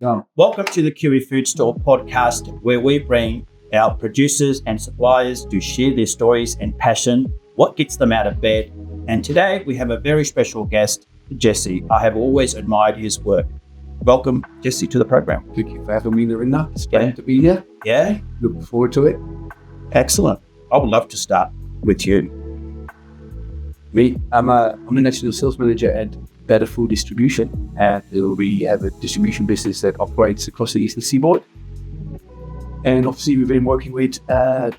Welcome to the Kiwi Food Store podcast, where we bring our producers and suppliers to share their stories and passion, what gets them out of bed. And today we have a very special guest, Jesse. I have always admired his work. Welcome, Jesse, to the program. Thank you for having me, Narinder. It's great to be here. Yeah. Looking forward to it. Excellent. I would love to start with you. I'm the National Sales Manager at Better Food Distribution, and we have a distribution business that operates across the Eastern Seaboard. And obviously we've been working with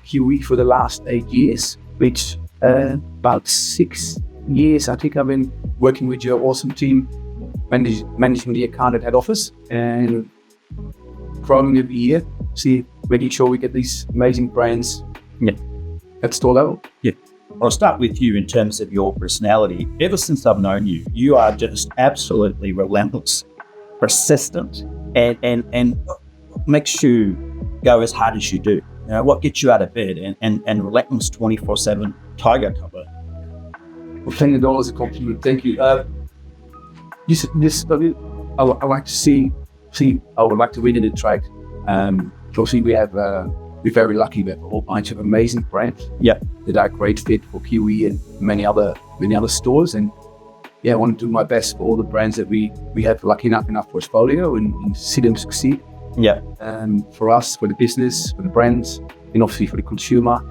Kiwi for the last 8 years, which about 6 years I think I've been working with your awesome team, managing the account at head office and growing every year, making sure we get these amazing brands at store level. Yeah. I'll start with you in terms of your personality. Ever since I've known you, you are just absolutely relentless, persistent, and makes you go as hard as you do. You know, what gets you out of bed and relentless 24/7 tiger cover. Well, $10 a compliment. Thank you. I would like to see. I would like to win in the trade. Obviously, we're very lucky. We have a whole bunch of amazing brands. Yeah. That are a great fit for Kiwi and many other stores. And I want to do my best for all the brands that we have lucky enough in our portfolio and see them succeed. Yeah. For us, for the business, for the brands, and obviously for the consumer.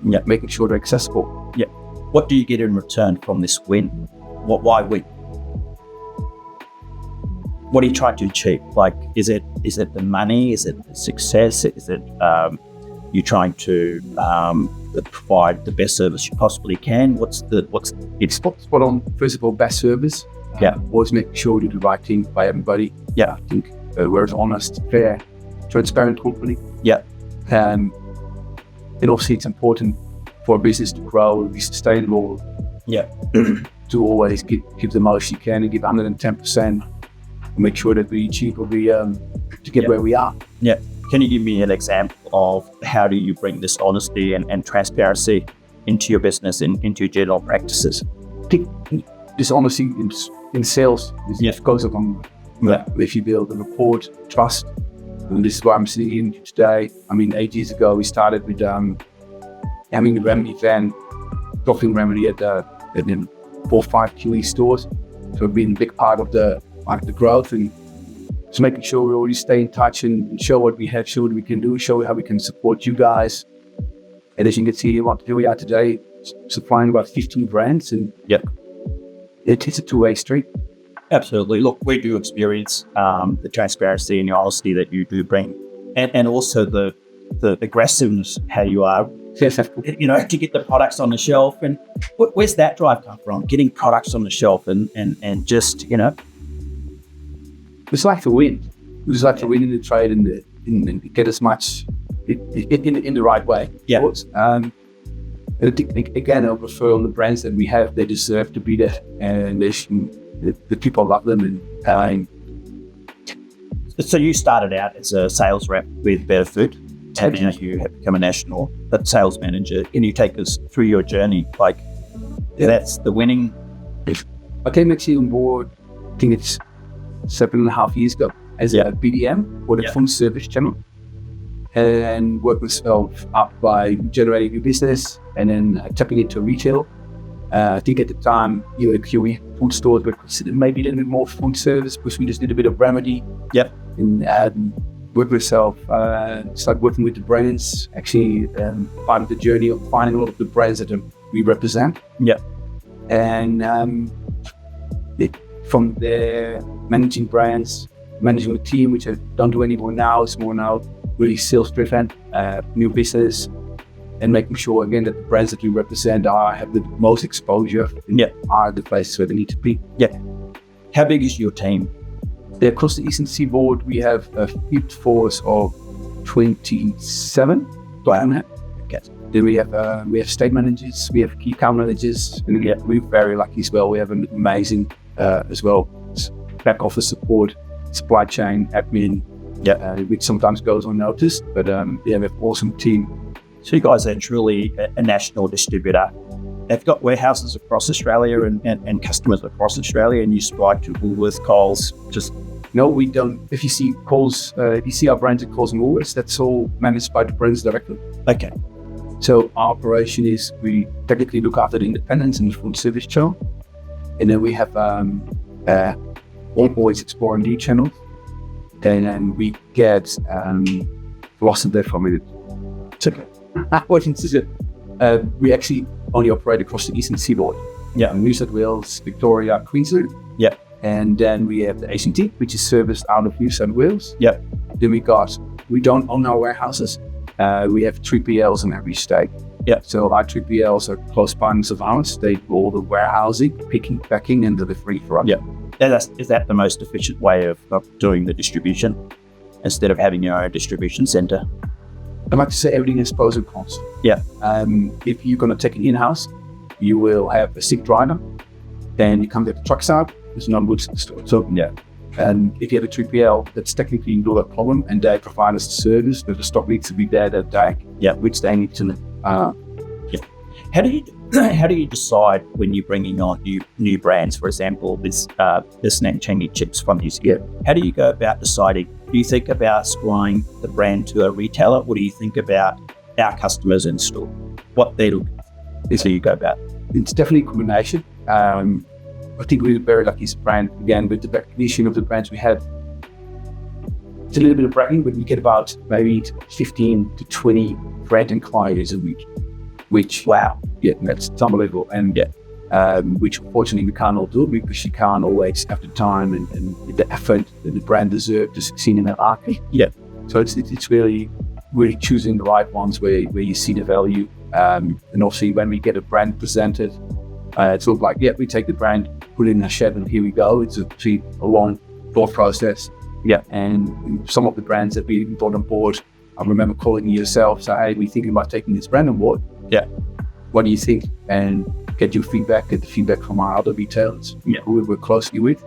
Yeah. Making sure they're accessible. Yeah. What do you get in return from this win? Why win? What are you trying to achieve? Like, is it the money? Is it the success? Is it you trying to provide the best service you possibly can? It's spot on. First of all, best service. Always make sure we do the right thing by everybody. Yeah. I think we're an honest, fair, transparent company. Yeah. And obviously it's important for a business to grow and be sustainable. Yeah. To always give the most you can and give 110%. And make sure that we achieve what we to get where we are. Yeah. Can you give me an example of how do you bring this honesty and transparency into your business and into your general practices? I think this honesty in sales goes along. If you build a rapport, trust, and this is why I'm sitting here today. I mean, 8 years ago we started with having the remedy van, dropping remedy at 4 or 5 Kiwi stores. So it's been a big part of the growth and just making sure we always stay in touch and show what we have, show what we can do, show how we can support you guys. And as you can see, here we are today, supplying about 15 brands, and it is a two-way street. Absolutely. Look, we do experience the transparency and the honesty that you do bring, and also the aggressiveness how you are. Yes. You know, to get the products on the shelf. And where's that drive come from? Getting products on the shelf and just, you know. It's like to win. We just like to win in the trade and get as much in the right way. Yeah. And I think, again, I'll refer on the brands that we have. They deserve to be there, and the people love them. So you started out as a sales rep with Better Food, and now you have become a national sales manager. Can you take us through your journey? Like, that's the winning. I came actually on board, I think it's 7.5 years ago, as a BDM for the full service channel, and worked myself up by generating new business and then tapping into retail. I think at the time, Kiwi food stores were considered maybe a little bit more food service because we just did a bit of remedy. Yep. And worked myself, started working with the brands, actually part of the journey of finding a lot of the brands that we represent. Yeah. And from there, managing brands, managing the team, which I don't do anymore now. It's more now really sales driven, new business, and making sure again that the brands that we represent have the most exposure and are the places where they need to be. Yeah. How big is your team? Across the Eastern Seaboard, we have a field force of 27. Okay. Then we have state managers, we have key account managers, and we're very lucky as well. We have an amazing as well back office support, supply chain, admin, which sometimes goes unnoticed, but we have an awesome team. So you guys are truly a national distributor. They've got warehouses across Australia and customers across Australia, and you supply to Woolworths, Coles, just No, we don't. If you see our brands at Coles and Woolworths, that's all managed by the brands directly. Okay. So our operation is we technically look after the independents and the food service channel, and then we have All Boys Explore and D channel. Then we get lost in there for a minute. We actually only operate across the eastern seaboard. Yeah. New South Wales, Victoria, Queensland. Yeah. And then we have the ACT, which is serviced out of New South Wales. Yeah. Then we don't own our warehouses. We have 3PLs in every state. Yeah. So our 3PLs are close partners of ours. They do all the warehousing, picking, packing, and delivery for us. Yeah. Is that the most efficient way of doing the distribution instead of having your own distribution center? I like to say everything has pros and cons. Yeah. If you're going to take it in-house, you will have a sick driver. Then you come get the trucks out. There's no goods in the store. So Yeah. And if you have a 3PL, that's technically not a problem, and they provide us the service, but the stock needs to be there that day. Yeah. Which they need to. How do you decide when you're bringing on new brands? For example, this A Changi chips from New Zealand. Yeah. How do you go about deciding? Do you think about supplying the brand to a retailer, or do you think about our customers in store, what they look? So you go about. It's definitely a combination. I think we're very lucky as a brand, again, with the recognition of the brands we have. It's a little bit of bragging, but we get about maybe 15 to 20 brand inquiries a week, which, Wow. yeah, that's unbelievable. And which unfortunately we can't all do because you can't always have the time and the effort that the brand deserves to succeed in that market. Yeah. So it's really choosing the right ones where you see the value. And obviously when we get a brand presented, it's sort of like, yeah, we take the brand, put it in a shed, and here we go. It's a long thought process. Yeah. And some of the brands that we brought on board, I remember calling yourself, say, hey, we're thinking about taking this brand on board. Yeah. What do you think? And get the feedback from our other retailers who we work closely with.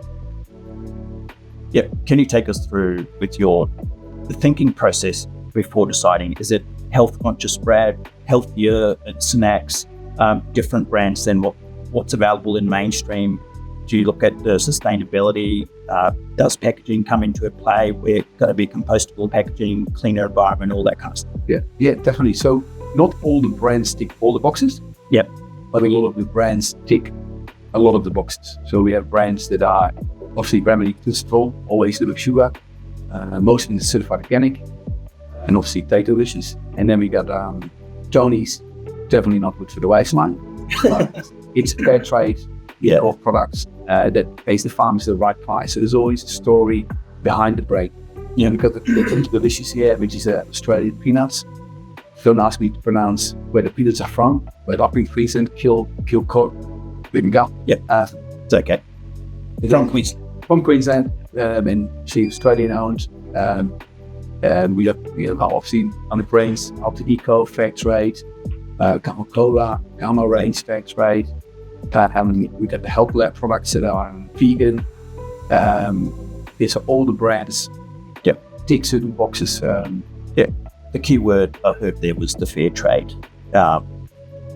Yeah. Can you take us through with the thinking process before deciding, is it health conscious brand, healthier snacks, different brands than what's available in mainstream? Do you look at the sustainability? Does packaging come into play? We're going to be compostable packaging, cleaner environment, all that kind of stuff. Yeah, definitely. So not all the brands tick all the boxes. Yep. But a lot of the brands tick a lot of the boxes. So we have brands that are obviously grammatically control, always with sugar, mostly certified organic, and obviously Take Delicious. And then we got Tony's, definitely not good for the waistline. It's fair trade of products that pays the farmers the right price. So there's always a story behind the brand. Yeah. Because the Take Delicious here, which is Australian peanuts. Don't ask me to pronounce where the peanuts are from, but up in Queensland, Kilcock, we can go. Yeah, it's okay. From Queensland, and she's Australian owned. We have obviously on the brands, Alta Eco, Fair Trade, Coca-Cola, Gamma Range, Fair Trade. We got the Health Lab products that are vegan. These are all the brands. Yeah, tick certain boxes. The key word I heard there was the fair trade,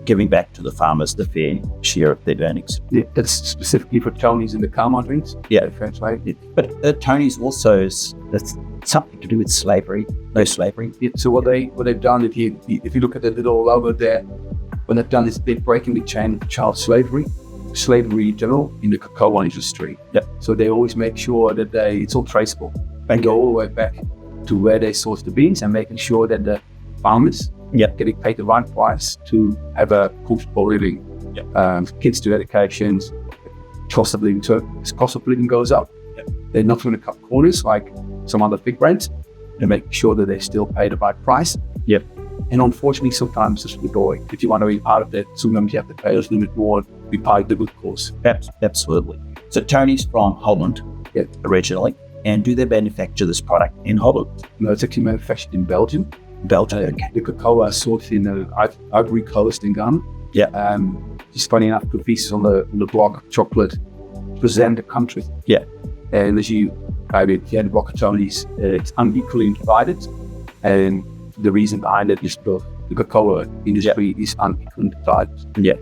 giving back to the farmers the fair share of their earnings. Yeah, that's specifically for Tony's and the Carmine drinks. Yeah, fair trade. Yeah. But Tony's also that's something to do with slavery. No slavery. Yeah, so what they've done, if you look at the little logo there, what they've done is they're breaking the chain of child slavery in general in the cocoa industry. Yeah. So they always make sure that it's all traceable and go all the way back to where they source the beans and making sure that the farmers getting paid the right price to have a comfortable living. Kids do educations, cost of living. So as cost of living goes up, they're not going to cut corners like some other big brands. They're making sure that they still pay the right price. Yep. And unfortunately, sometimes it's going. If you want to be part of that, sometimes you have to pay us a little bit more to be part of the good cause. Absolutely. So Tony's from Holland originally. And do they manufacture this product in Holland? No, it's actually manufactured in Belgium. Okay. The cocoa is sourced in the Ivory Coast in Ghana. Yeah. Just funny enough, put pieces on the block of chocolate to present the country. Yeah. And as you had the block of Tony's, it's unequally divided. And the reason behind it is the cocoa industry is unequally divided. Yeah.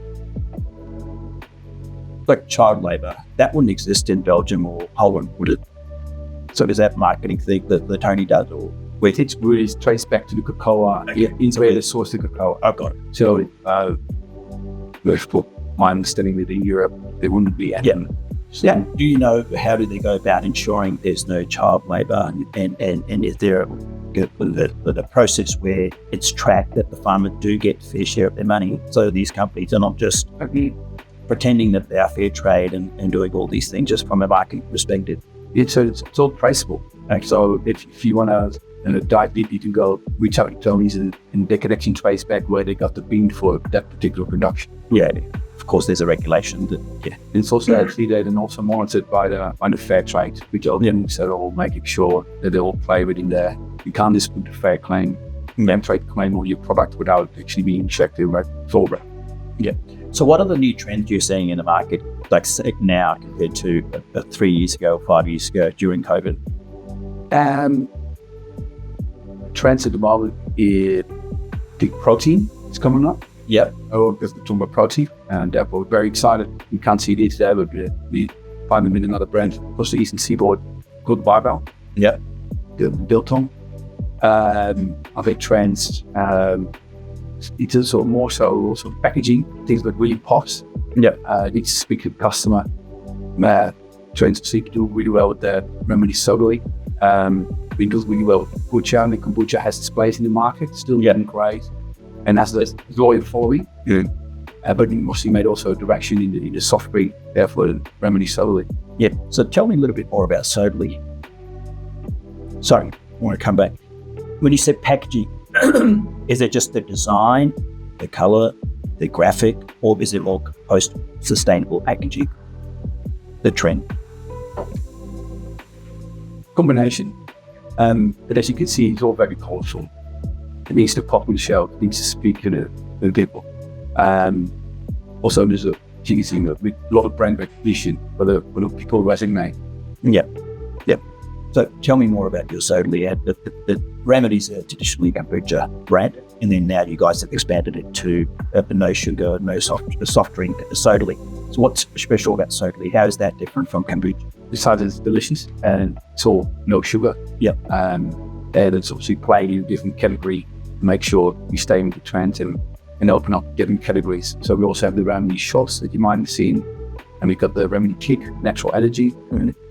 Like child labour, that wouldn't exist in Belgium or Holland, would it? So is that marketing thing that Tony does, or where It's really traced back to the cocoa, into where they source the cocoa. I've got it. So, for my understanding that in Europe, there wouldn't be any. Yeah. Do you know how do they go about ensuring there's no child labour, and is there the process where it's tracked that the farmers do get fair share of their money, so these companies are not just pretending that they are fair trade and doing all these things just from a marketing perspective? So it's all traceable. Okay. So if you want to dive deep, you can go reach out to Tony's and they can actually trace back where they got the bean for that particular production. Yeah. Of course, there's a regulation that, It's also actually then also monitored by the fair trade, which are so they're all making sure that they all play within there. You can't just put a fair claim, trade claim on your product without actually being checked in, right? It's all right. Yeah. So what are the new trends you're seeing in the market, like now compared to 3 years ago, 5 years ago during COVID? Trends at the moment is the protein is coming up. Yep. Because we're talking about protein, and therefore we're very excited. We can't see it today, but we find them in another brand across the Eastern Seaboard called Barbell. Yep. Built on. Other trends, it's also more so also packaging, things that really pops. Yep. Need to speak to the customer. Trends seem to do really well with the remedy solely. We do really well with kombucha, and the kombucha has its place in the market, still getting great. And has the loyal following. But it mostly made also a direction in the soft drink, therefore remedy solely. Yeah. So tell me a little bit more about Sodally. Sorry, I want to come back. When you said packaging, is it just the design, the colour, the graphic, or is it more post-sustainable packaging, the trend? Combination. But as you can see, it's all very colourful. It needs to pop on the shelf, it needs to speak to the people. Also, there's a lot of brand recognition for the people resonate. Yeah. So tell me more about your Sodally ad. The remedies are traditionally kombucha brand, and then now you guys have expanded it to no sugar, no soft drink Sodally. So what's special about Sodally? How is that different from kombucha? Besides, it's delicious and it's all no sugar. Yep. And it's obviously playing in a different category to make sure we stay in the trend and open up different categories. So we also have the remedy shots that you might have seen, and we've got the remedy kick, natural energy.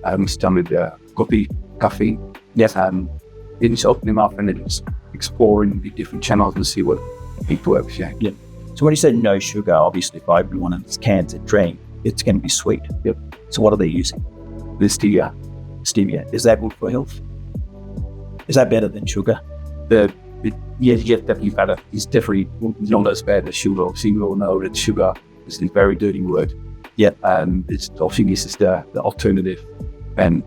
It's done with coffee. Yes. It's opening up and it's exploring the different channels and see what people appreciate. Yeah. So when you say no sugar, obviously if I want to cans of drink, it's going to be sweet. Yep. So what are they using? The stevia. Stevia. Is that good for health? Is that better than sugar? Yes, definitely better. It's definitely not as bad as sugar. Obviously, we all know that sugar is a very dirty word. Yeah. It's obviously this is the alternative and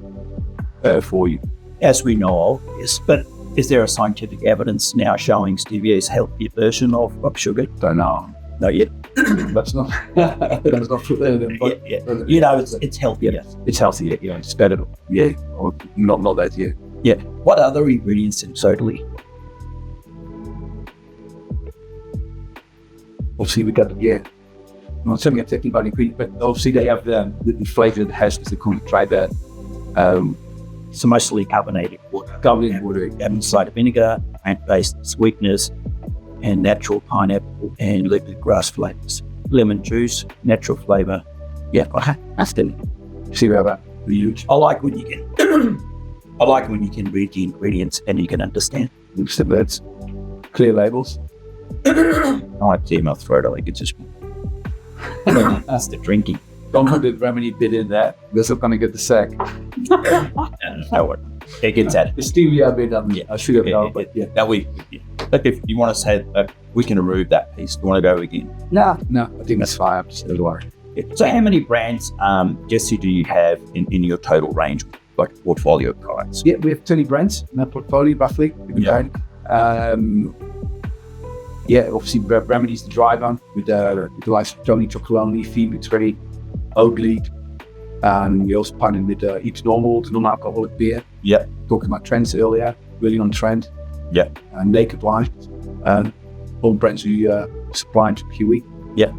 for you. As we know of, yes. But is there a scientific evidence now showing stevia is a healthier version of sugar? Don't know. Not yet. That's not put there. Yeah. You know, it's healthier. Yes. It's healthier. Yeah, it's better. Yeah, or not that. Yeah. Yeah. What other ingredients in Sodally? Obviously, we got I'm not saying I'm talking about ingredients, but obviously they have the flavour that has the try that. So mostly carbonated water. Apple cider vinegar, plant-based sweeteners, and natural pineapple and liquid grass flavours. Lemon juice, natural flavour. Yeah, that's it. See where that huge. I like when you can read the ingredients and you can understand. That's clear labels. I like to my throat. I think it's just that's the drinking. Don't put the remedy bit in there. That's not going to get the sack. It gets at it. The stevia bit, I should have known, but yeah. Now but if you want to say we can remove that piece. Do you want to go again? No, I think that's fine. I'm just a little worried. Yeah. So how many brands, Jesse, do you have in your total range, like portfolio of products? Yeah, we have 20 brands in our portfolio, roughly. Yeah. Obviously, Remedy's the driver with the likes of Johnny Chocolonely, Phoenix Ready, Oatly, and we also partnered with Eat Normal, the non-alcoholic beer. Yeah. Talking about trends earlier, really on trend. Yeah. Naked Wine, all brands we supply to Kiwi. Yeah.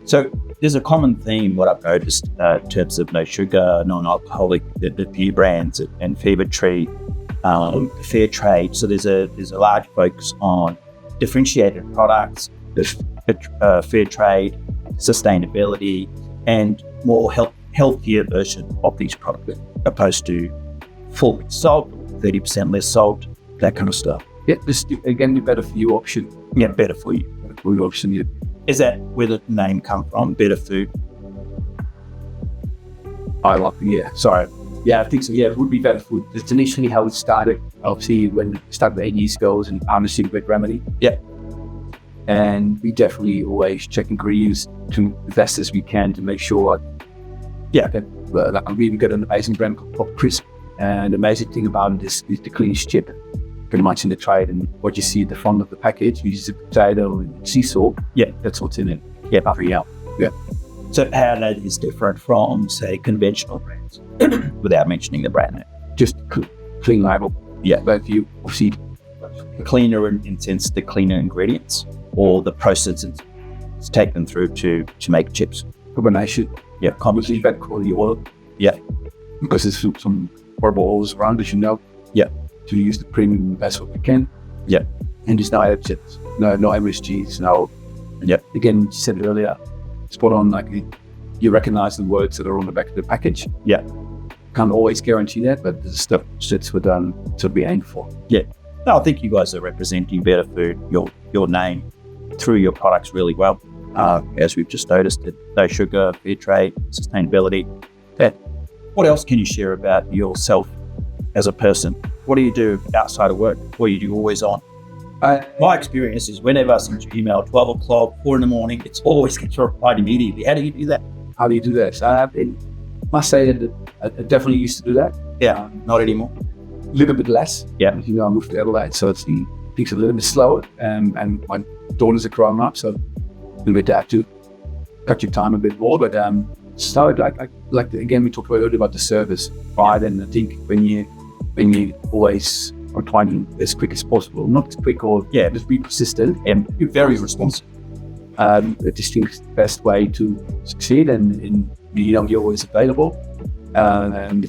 So there's a common theme, what I've noticed in terms of no sugar, non-alcoholic, the beer brands and Fever Tree, fair trade. So there's a large focus on differentiated products, fair trade, sustainability, and more healthier version of these products, opposed to full salt, 30% less salt, that kind of stuff. Yeah, this again, the better for you option. Yeah, better for you. Better for you option. Yeah. Is that where the name come from? Better food. I like. Yeah. Sorry. Yeah, I think so. Yeah, it would be better food. That's initially how it started. Obviously, when it started 8 years ago, and partnership with Remedy. Yeah. And we definitely always check ingredients to the best as we can to make sure. Yeah, that we've got an amazing brand called Crisp. And the amazing thing about it is the cleanest chip pretty much in the trade. And what you see at the front of the package, which is a potato and sea salt. Yeah, that's what's in it. Yeah, yeah. So how that is different from, say, conventional brands, without mentioning the brand name? Just clean label. Yeah. But if you obviously cleaner in sense the cleaner ingredients or the process it's taken through to make chips. Combination. Yeah, obviously better quality oil. Yeah. Because there's some horrible oils around, as you know. Yeah. To use the premium the best what we can. Yeah. And there's no additives, no MSGs, no. Yeah. Again, you said earlier, spot on, like you recognize the words that are on the back of the package. Yeah. Can't always guarantee that, but the stuff sits with to be aimed for. Yeah. No, I think you guys are representing Better Food, your name, through your products really well. As we've just noticed, no sugar, fair trade, sustainability. What else can you share about yourself as a person? What do you do outside of work? What do you do always on? My experience is whenever I send you an email, 12 o'clock, 4 in the morning, it's always gets replied immediately. How do you do that? How do you do that? I must say that I definitely used to do that. Yeah, not anymore. A little bit less. Yeah. You know, I moved to Adelaide, so things are a little bit slower. And my daughters are growing up, so a little bit have to cut your time a bit more. But so again, we talked earlier about the service, right? And I think when you always are trying as quick as possible, not as quick or just be persistent, and you're very responsive. I just think it's the best way to succeed, and you know, you're always available. And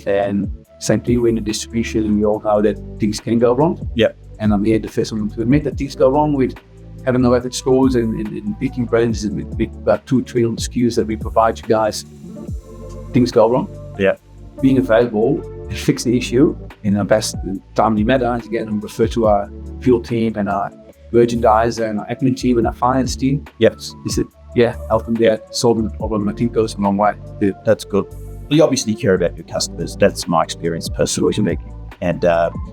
same thing with the distribution, we all know that things can go wrong. Yeah. And I'm here the first one to admit that things go wrong with having no average stores and picking brands and with about 200-300 SKUs that we provide you guys. Things go wrong. Yeah. Being available and fix the issue in the best timely manner. Again, refer to our field team and our merchandiser and our admin team and our finance team. Yes. Is it? Yeah, help them there, solving the problem. I think goes a long way. Yeah, that's good. Well, you obviously care about your customers. That's my experience personally. And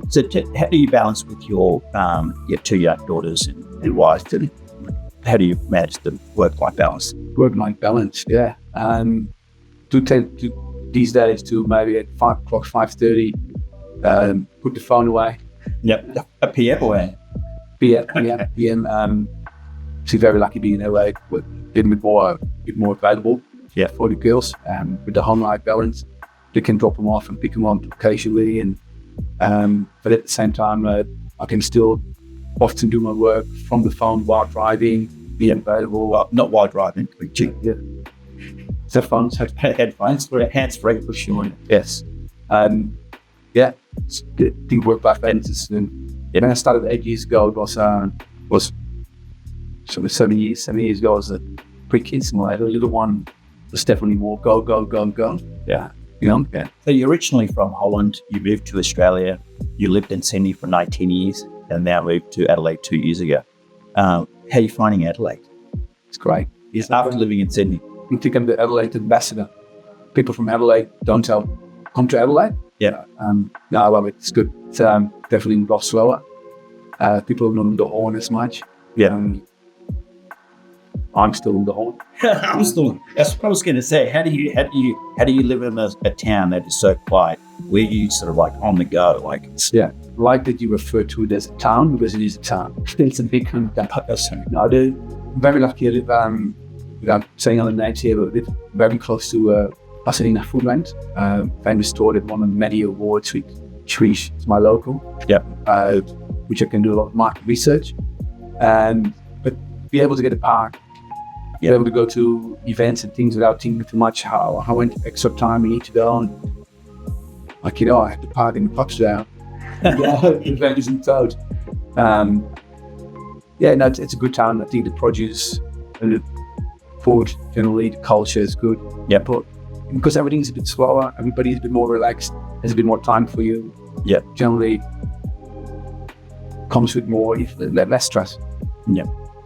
so how do you balance with your 2 young daughters and wife? And how do you manage the work-life balance? Work-life balance, yeah. Do tend to these days to maybe at 5 o'clock, 5:30, put the phone away. Yep, a PM away. PM. So very lucky being away, a bit more available. Yeah, for the girls. With the home-life balance, they can drop them off and pick them up occasionally, and but at the same time, I can still often do my work from the phone while driving, be available. Well, not while driving, yeah. So phones, headphones, hands-free for sure. Yes. Yeah, I think work-life balance. When I started 8 years ago, it was so 7 years ago, I was a pre-kids, and my little one was definitely more go. Yeah. You know? Yeah. So you're originally from Holland, you moved to Australia, you lived in Sydney for 19 years, and now moved to Adelaide 2 years ago. How are you finding Adelaide? It's great. After living in Sydney? I think I'm the Adelaide ambassador. People from Adelaide come to Adelaide. Yeah. No, I love it. It's good. It's definitely a lot slower. People are not on the horn as much. Yeah. I'm still on the horn. That's what I was going to say. How do you live in a town that is so quiet? Where you sort of like on the go? Like like that you refer to it as a town, because it is a town. It's a big town. No, they're very lucky. I live, without saying other names here, but I live very close to Pasadena Foodland, famous store that won many awards, which is my local. Yeah. Which I can do a lot of market research, but be able to get a park be able to go to events and things without thinking too much how much extra time you need to go. And like, I have to park in the Potsdam. The event isn't out. It's a good town. I think the produce and the food, generally, the culture is good. Yeah. But because everything's a bit slower, everybody's a bit more relaxed, has a bit more time for you. Yeah. Generally comes with more, less stress. Yeah.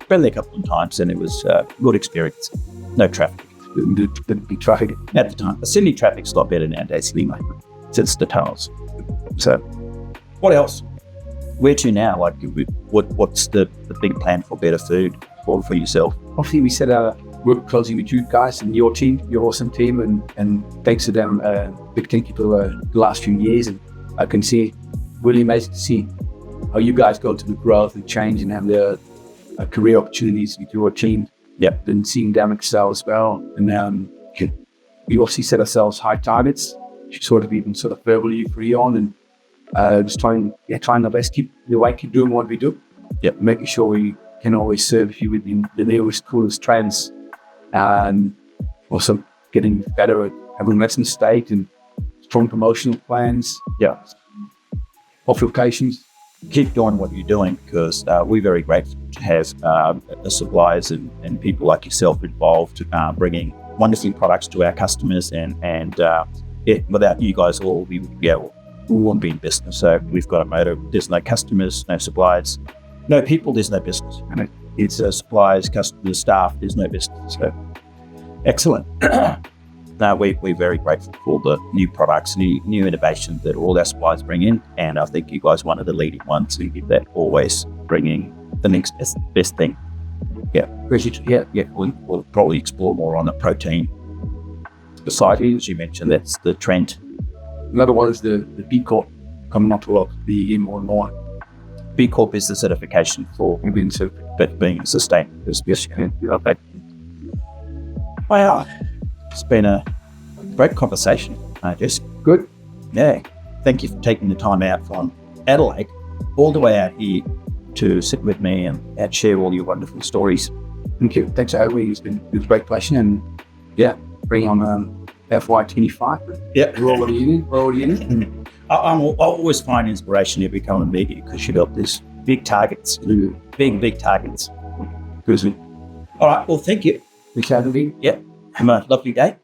Been there a couple of times and it was a good experience. No traffic. The big traffic. At the time. The Sydney traffic's a lot better nowadays anyway, since the tunnels. So, what else? Where to now? Like, what's the big plan for better food for yourself? Obviously, we said work closely with you guys and your team, your awesome team, and thanks to them, big thank you for the last few years. And I can see, really amazing to see how you guys go to the growth and change and have the career opportunities with your team. Yep. And seeing them excel as well. And we obviously set ourselves high targets, sort of even verbally agree on, and just trying our best, keep doing what we do. Yep. Making sure we can always serve you with the newest, coolest trends, and also getting better at having less mistake and strong promotional plans. Yeah. Off locations. Keep doing what you're doing, because we're very grateful to have the suppliers and people like yourself involved, bringing wonderful products to our customers. And without you guys all, we wouldn't be in business. So we've got a motto: there's no customers, no suppliers, no people, there's no business. And it's suppliers, customers, staff, there's no business. So excellent. No, we're very grateful for the new products, new innovation that all our suppliers bring in, and I think you guys are one of the leading ones who give that, always bringing the next best thing. Yeah, we'll probably explore more on the protein side, as you mentioned. That's the trend. Another one is the B Corp coming up a lot, the more and more. B Corp is the certification for being sustainable. Okay. Wow. It's been a great conversation, Jesse. Good. Yeah. Thank you for taking the time out from Adelaide all the way out here to sit with me and share all your wonderful stories. Thank you. Thanks for having me. It's been a great pleasure. And bring on FY25. Yeah. We're already in it. I always find inspiration every time I meet you, because you've got these big targets. Big targets. Good. All right. Well, thank you. Thanks for having me. Yeah. Have a lovely day.